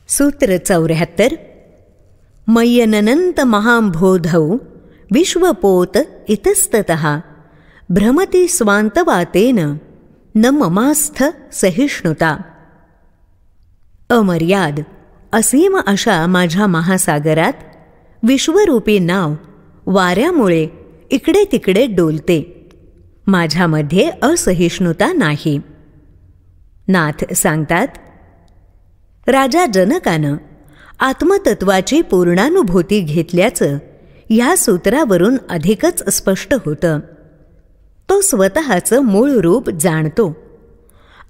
सूत्र 74. मय्यननंत महांबोधौ विश्वपोत इतस्ततः भ्रमति स्वांतवातेन न ममास्थ सहिष्णुता. अमर्याद असीम अशा माझ्या महासागरात विश्वरूपी नाव वाऱ्यामुळे इकडे तिकडे डोलते. माझ्यामध्ये असहिष्णुता नाही. नाथ सांगतात, राजा जनकानं आत्मतत्वाची पूर्णानुभूती घेतल्याचं या सूत्रावरून अधिकच स्पष्ट होतं. तो स्वतःचं मूळ रूप जाणतो.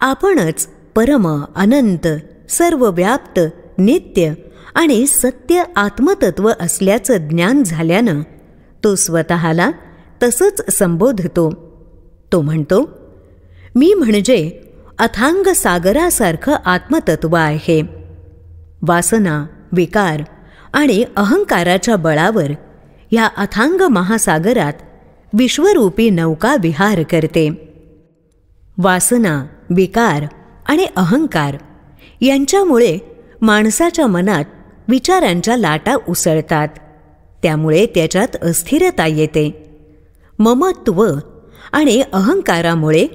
आपणच परम, अनंत, सर्वव्याप्त, नित्य आणि सत्य आत्मतत्व असल्याचं ज्ञान झाल्यानं तो स्वतःला तसंच संबोधतो. तो म्हणतो, मी म्हणजे अथांग सागरासारखं आत्मतत्व आहे. वासना, विकार आणि अहंकाराच्या बळावर या अथांग महासागरात विश्वरूपी नौका विहार करते. वासना, विकार आणि अहंकार यांच्यामुळे माणसाच्या मनात विचारांच्या लाटा उसळतात. त्यामुळे त्याच्यात अस्थिरता येते. ममत्व आणि अहंकारामुळे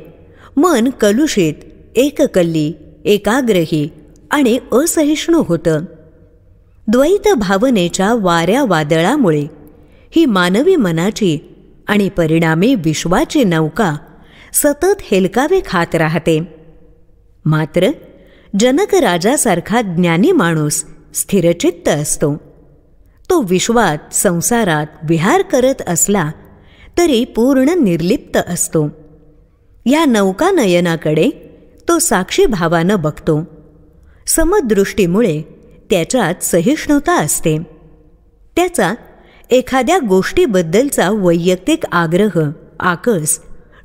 मन कलुषित, एककल्ली, एकाग्रही आणि असहिष्णू होतं. द्वैत भावनेच्या वाऱ्या वादळामुळे ही मानवी मनाची आणि परिणामी विश्वाची नौका सतत हेलकावे खात राहते. मात्र जनक राजासारखा ज्ञानी माणूस स्थिरचित्त असतो. तो विश्वात, संसारात विहार करत असला तरी पूर्ण निर्लिप्त असतो. या नौकानयनाकडे तो साक्षी भावानं बघतो. समदृष्टीमुळे त्याच्यात सहिष्णुता असते. त्याचा एखाद्या गोष्टीबद्दलचा वैयक्तिक आग्रह, आकस,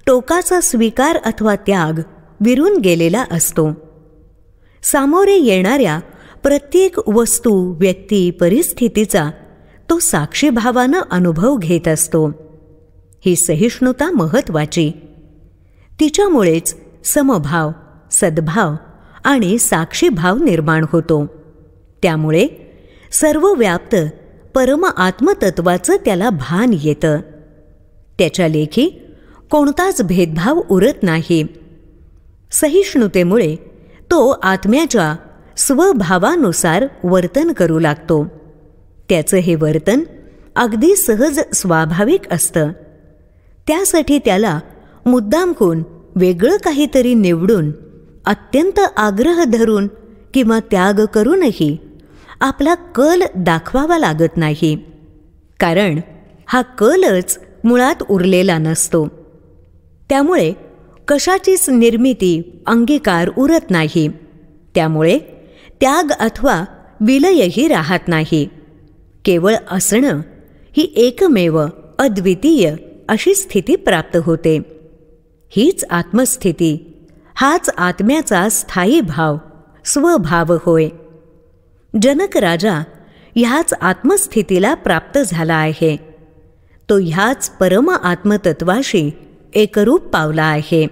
टोकाचा स्वीकार अथवा त्याग विरून गेलेला असतो. सामोरे येणाऱ्या प्रत्येक वस्तू, व्यक्ती, परिस्थितीचा तो साक्षीभावानं अनुभव घेत असतो. ही सहिष्णुता महत्वाची. तिच्यामुळेच समभाव, सद्भाव आणि साक्षीभाव निर्माण होतो. त्यामुळे सर्वव्याप्त परम आत्मतत्वाचं त्याला भान येतं. त्याच्या लेखी कोणताच भेदभाव उरत नाही. सहिष्णुतेमुळे तो आत्म्याच्या स्वभावानुसार वर्तन करू लागतो. त्याचं हे वर्तन अगदी सहज स्वाभाविक असतं. त्यासाठी त्याला मुद्दामकून वेगळं काहीतरी निवडून, अत्यंत आग्रह धरून किंवा त्याग करूनही आपला कल दाखवावा लागत नाही. कारण हा कलच मुळात उरलेला नसतो. त्यामुळे कशाचीच निर्मिती, अंगीकार उरत नाही. त्यामुळे त्याग अथवा विलयही राहत नाही. केवळ असणं ही एकमेव अद्वितीय अशी स्थिती प्राप्त होते. हीच आत्मस्थिती, हाच आत्म्याचा स्थायी भाव, स्वभाव होय. जनक राजा ह्याच आत्मस्थितीला प्राप्त झाला आहे. तो ह्याच परम आत्मतत्वाशी एकरूप पावला आहे.